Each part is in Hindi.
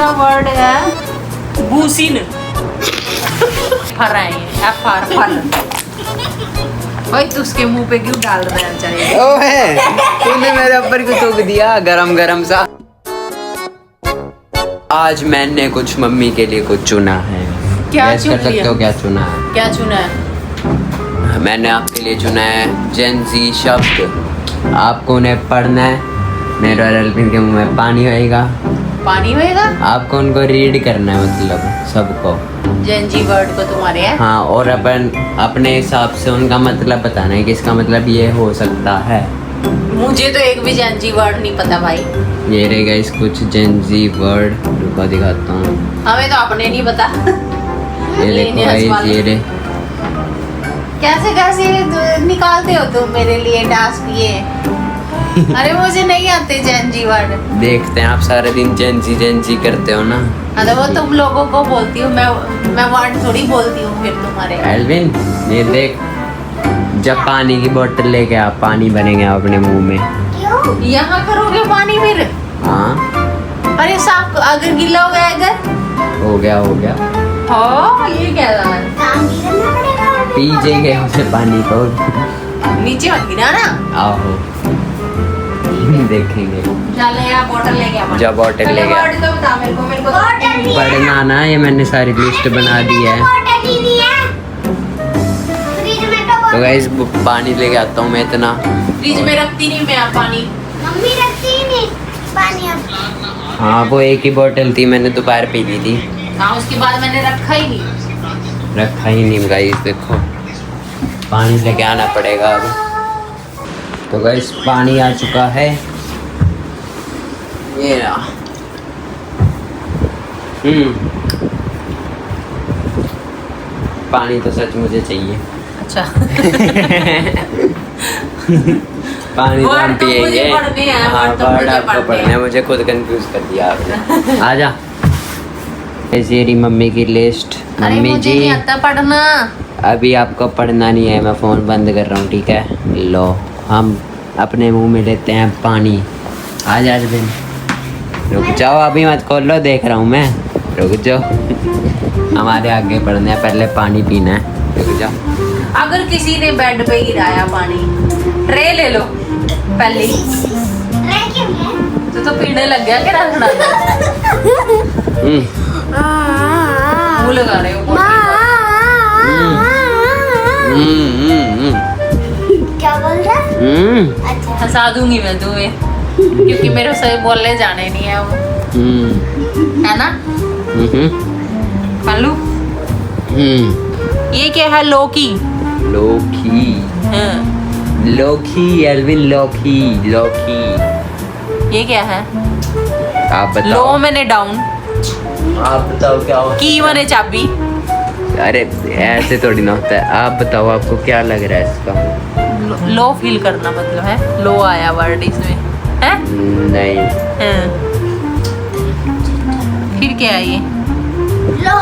अगला वर्ड है बूसिन। फर है FR फल। भाई तू उसके मुंह पे क्यों डाल रहा है चाहिए? ओए तूने मेरे ऊपर क्यों थूक दिया गरम गरम सा। आज मैंने कुछ मम्मी के लिए कुछ चुना है। क्या गैस चुन कर सकते लिया? हो क्या चुना है? क्या चुना है? मैंने आपके लिए चुना है जेनजी शब्द। आपको उन्हें पढ़ना है। मेरे और अल्पिन के मुंह में पानी होएगा। पानी होएगा? आपको उनको रीड करना है, मतलब सबको जेनजी वर्ड को तुम्हारे है? हाँ, और अपन अपने हिसाब से उनका मतलब बताना है कि इसका मतलब ये हो सकता है। मुझे तो एक भी जेनजी वर्ड नहीं पता भाई। ये रहेगा इस कुछ जेनजी वर्ड, रुको दिखाता हूँ। हमें तो अपने नहीं पता। ये देखो गाइस, ये रे कैसे कैसे निकालते हो तुम मेरे लिए टास्क ये? अरे मुझे नहीं आते जेनजी वर्ड। देखते हैं आप सारे दिन जेनजी करते हो ना। अरे वो तुम लोगों को बोलती हूँ, मैं वर्ड थोड़ी बोलती हूँ फिर तुम्हारे। एल्विन ये देख, जब पानी की बोतल लेके आप पानी भरेंगे आप अपने मुंह में। यहाँ करोगे पानी फिर? हाँ अरे साफ अगर गीला हो गया इधर? हो गया। हाँ ये क्या है? पी जाएंगे उसे पानी को। नीचे मत गिरा ना। आओ देखेंगे। चल यार बोतल ले गया। जब बोतल ले गया। वर्ड तो बता मेरे को पढ़ना ना, ये मैंने सारी लिस्ट बना दी है। तो गाइस पानी लेके आता हूँ मैं इतना। फ्रिज में रखती नहीं मैं पानी। मम्मी रखती ही नहीं पानी अब। हाँ वो एक ही बोतल थी, मैंने दोपहर पी ली थी। हाँ उसके बाद मैंने रखा ही नहीं। रखा ही नहीं गाइस, देखो पानी लेके आना पड़ेगा अब। तो गाइस पानी आ चुका है, ये रहा। पानी तो सच मुझे चाहिए। अच्छा। पानी तो हम वर्ड तो मुझे पिएंगे। पढ़ने हैं, हाँ वर्ड तो वर्ड मुझे आपको पढ़ने पढ़ना है, मुझे खुद कंफ्यूज कर दिया आपने। आजा। ये रही मम्मी की लिस्ट। अरे मम्मी मुझे जी नहीं आता पढ़ना। अभी आपको पढ़ना नहीं है, मैं फ़ोन बंद कर रहा हूँ, ठीक है? लो हम अपने मुंह में लेते हैं पानी। आज दिन रुक जाओ, अभी मत खोल लो, देख रहा हूँ मैं। रुक जाओ, हमारे आगे पढ़ना है, पहले पानी पीना है। रुक जाओ। अगर किसी ने बेड पे गिराया पानी, ट्रे ले लो पहले। तो पीने लग गया क्या? रखना मुँह लगा रहे हो। क्या बोल रहा है? अच्छा हंसा दूंगी मैं तुम्हें, क्योंकि मेरे से बोलने जाने नहीं है वो, है ना कल्लू? ये क्या है? लौकी। हाँ। लौकी एल्विन, लौकी। ये क्या है? आप लो बताओ। मैंने डाउन। आप बताओ क्या हो? की मैंने चाबी। अरे ऐसे थोड़ी ना होता है। आप बताओ आपको क्या लग रहा है इसका? लो फील करना मतलब है। लो आया वर्ड इसमें है? नहीं। हाँ। फिर क्या है ये? लो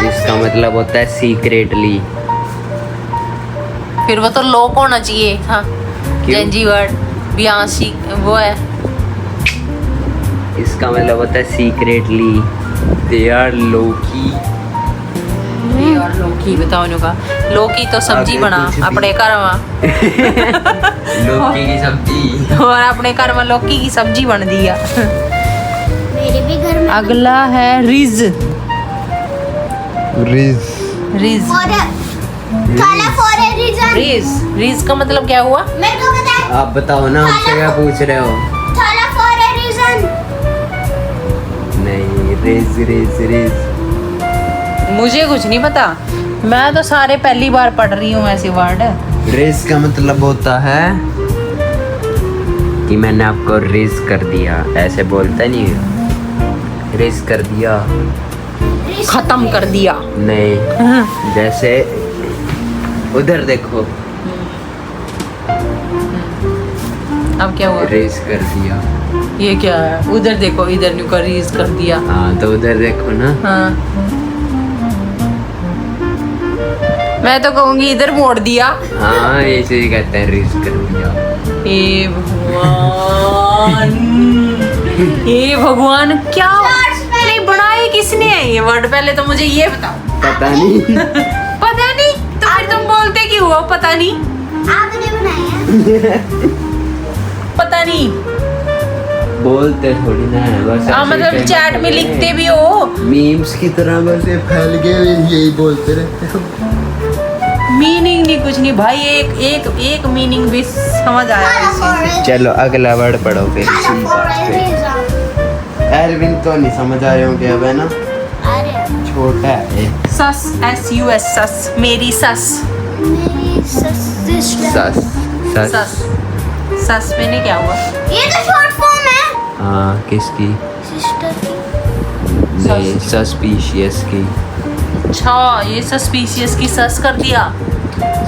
इसका मतलब होता है सीक्रेटली। फिर वो तो लोक होना चाहिए था। जेनजी वर्ड बियांसी वो है। इसका मतलब होता है सीक्रेटली दे आर लोकी। यार लौकी बताओ इनका। लौकी तो सब्जी आगे बना कुछ भी। अपने घर में। लौकी की सब्जी। और अपने घर में लौकी की सब्जी बन दिया। मेरे भी घर में। अगला है ridge. Ridge for a reason। Ridge का मतलब क्या हुआ? मेरे को पता है। आप बताओ ना, हमसे क्या पूछ रहे हो? थाला for a reason। नहीं, रिज। मुझे कुछ नहीं पता, मैं तो सारे पहली बार पढ़ रही हूँ ऐसे वर्ड। रिज का मतलब होता है कि मैंने आपको रिज कर दिया, ऐसे बोलता नहीं है। रिज कर दिया, खत्म कर दिया। नहीं, जैसे उधर देखो, अब क्या हुआ? रिज कर दिया। ये क्या है? उधर देखो, इधर न्यू का रिज कर दिया। हाँ तो उधर देखो ना। हाँ मैं तो कहूंगी इधर मोड़ दिया। हाँ ऐसे ही कहते हैं, रिज कर दिया। हे भगवान, हे भगवान, क्या किसने है ये वर्ड? पहले तो मुझे ये बताओ। पता नहीं। पता नहीं तो फिर तुम बोलते क्यों हो पता नहीं? आपने बनाया। पता नहीं। बोलते थोड़ी ना है, बस हाँ ऐसे मतलब ही चैट में कहते लिखते हैं। भी हो। मीम्स की तरह बस ये फैल के यही बोलते रहते हो। मीनिंग नहीं कुछ नहीं भाई, एक मीनिंग भी समझ आया इससे। चलो अगला वर्ड पढ़ो फिर। Color for a reason. Elvin तो नहीं समझ आ रहे होंगे अब, है ना? अरे छोटा है। सस, SUS, सस, मेरी सस। मेरी सिस्टर। सस सस, सस मैंने क्या हुआ? ये तो शॉर्ट फॉर्म है। हाँ किसकी? सिस्टर की। नहीं, सस्पिशियस की। अच्छा ये सस्पिशियस की सस कर दिया।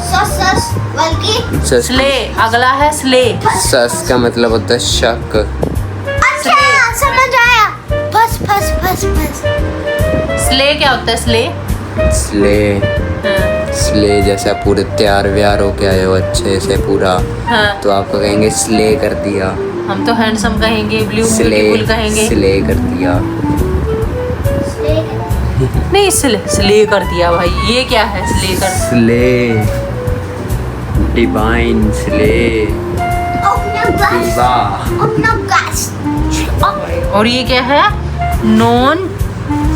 सस बल्कि स्ले, अगला है स्ले। सस का मतलब होता है शक। अच्छा समझ आया। फस फस फस फस। स्ले क्या होता है स्ले? स्ले, हाँ, स्ले जैसा पूरे तैयार व्यार हो के आए हो अच्छे से पूरा, हाँ। तो आपको कहेंगे स्ले कर दिया। हम तो हैंडसम कहेंगे, ब्यूटीफुल स्ले, कहेंगे। स्ले कर दिया। नहीं स्ले कर दिया भाई, ये क्या है स्ले कर? Slay, divine slay, Open up glass. वाह। Open up glass. और ये क्या है? Non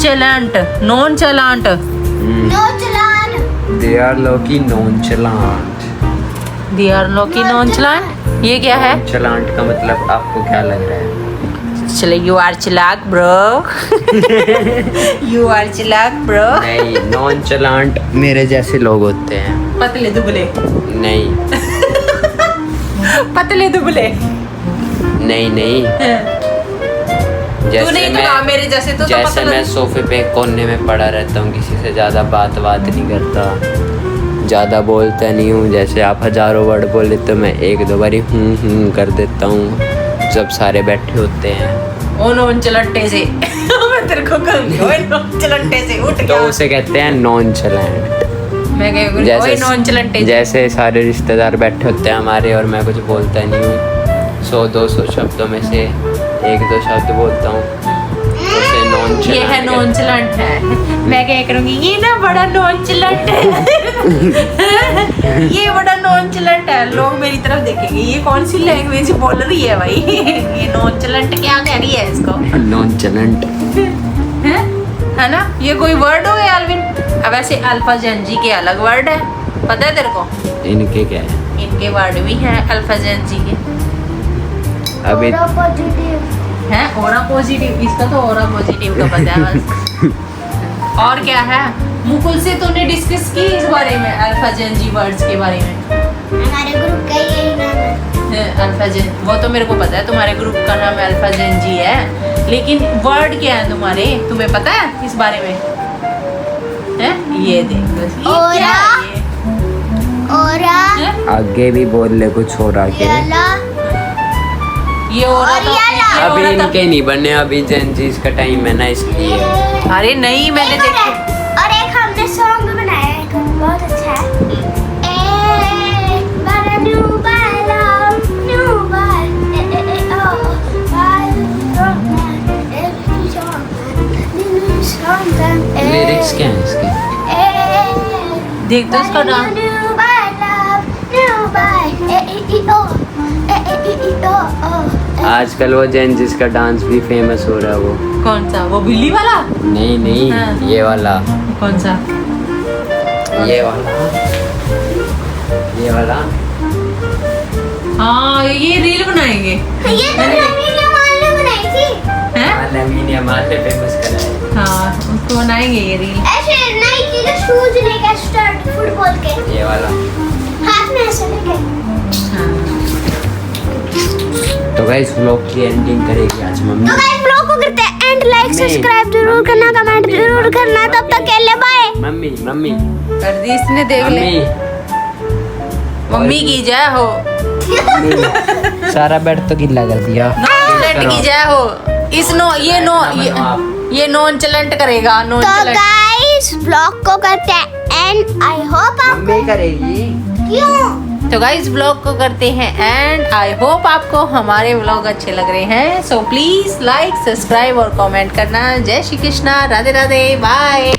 चैलेंट, nonchalant. No चालान। They are lowkey nonchalant. They are lowkey nonchalant, ये क्या है? नॉनचलांट का मतलब आपको क्या लग रहा है? चले यू आर चिलाक ब्रो। यू आर चिलाक ब्रो। नहीं, नॉनचलांट मेरे जैसे लोग होते हैं। पतले दुबले, नहीं पतले दुबले। नहीं नहीं, तू जैसे नहीं तो मैं हाँ, मेरे जैसे तो जैसे पतला। मैं सोफे पे कोने में पड़ा रहता हूँ, किसी से ज़्यादा बात नहीं करता, ज़्यादा बोलता नहीं हूँ। जैसे आप हजारों वर्ड बोले तो मैं एक दो बारी हूँ कर देता हूँ जब सारे बैठे होते हैं। ओ नॉन चलट्टे से। मैं तेरे को कहूंगी ओए नॉन चलट्टे से उठ तो गया। उसे कहते हैं नॉनचलांट। मैं कहूंगी ओए नॉन चलट्टे से। जैसे सारे रिश्तेदार बैठे होते हैं हमारे और मैं कुछ बोलता नहीं हूँ, 100-200 शब्दों में से 1-2 शब्द बोलता हूँ, उसे नॉनचलांट। ये है नॉन चलंट है। मैं क्या करूंगी, ये ना बड़ा नॉन चलंट है। ये बड़ा नॉन चलंट है। लोग मेरी तरफ देखेंगे, ये कौन सी लैंग्वेज बोल रही है भाई। ये नॉन चलंट क्या कह रही है इसको? नॉनचलांट है ना? ये कोई वर्ड हो गया एल्विन? अब ऐसे अल्फा जेनजी के अलग वर्ड है, पता है तेरे को? इनके क्या है? इनके वर्ड भी हैं अल्फा जेनजी के। अभी Aura positive. है ओरा पॉजिटिव, इसका तो ओरा पॉजिटिव का पता है बस। और क्या है? मुकुल से तूने डिस्कस की इस बारे में, अल्फा जेनजी वर्ड्स के बारे में? हमारे ग्रुप का यही नाम है। अल्फा जेन, वो तो मेरे को पता है तुम्हारे ग्रुप का नाम अल्फा जेनजी है, लेकिन वर्ड क्या है तुम्हारे, तुम्हें पता है इस बारे में? है ये देख बस, ये क्या है ये? Aura. हैं? आगे भी बोल ले कुछ हो रहा के। Yala. ये ओरा और तो याला। ये अभी ओरा इनके नहीं बने, अभी जेनजीज का टाइम है ना इसलिए। तो- अरे नहीं मैंने एक और देखा। है, और एक हमने सॉन्ग भी बनाया है, एक बहुत अच्छा है। But I knew by love, knew by oh, by romance, every song, new song, lyrics क्या है इसके? देख तो इसका नाम। Knew by love, knew by आजकल वो जेनजीज का डांस भी फेमस हो रहा है। वो कौन सा? वो बिल्ली वाला? नहीं नहीं, हाँ। ये वाला, कौन सा? ये वाला, ये वाला। हाँ ये रील बनाएंगे। ये तो नवीन अमाल ने बनाई थी। हैं? लवीन अमाल ने फेमस करा है। हाँ उसको बनाएंगे ये रील। ऐसे नाइकी के शूज लेके स्टार्ट फुटबॉल के ये वाला। हाथ में ऐसे लेके। तो गाइस व्लॉग की एंडिंग करेगी आज मम्मी। तो गाइस ब्लॉग को करते हैं एंड, लाइक सब्सक्राइब जरूर करना, कमेंट जरूर करना। तब तक के लिए बाय। मम्मी मम्मी कर दी इसने, देख ले। मम्मी मम्मी की जय हो। मम्मी। सारा बेड तो गिल्ला कर दिया। नॉन चलंट की जय हो। इस नो ये नॉन चलंट करेगा, नॉन तो चलंट। गाइस ब्लॉग को करते हैं एंड। आई होप आप मम्मी करेगी। क्यों तो गाइस ब्लॉग को करते हैं एंड आई होप आपको हमारे ब्लॉग अच्छे लग रहे हैं। सो प्लीज लाइक, सब्सक्राइब और कमेंट करना। जय श्री कृष्णा, राधे राधे, बाय।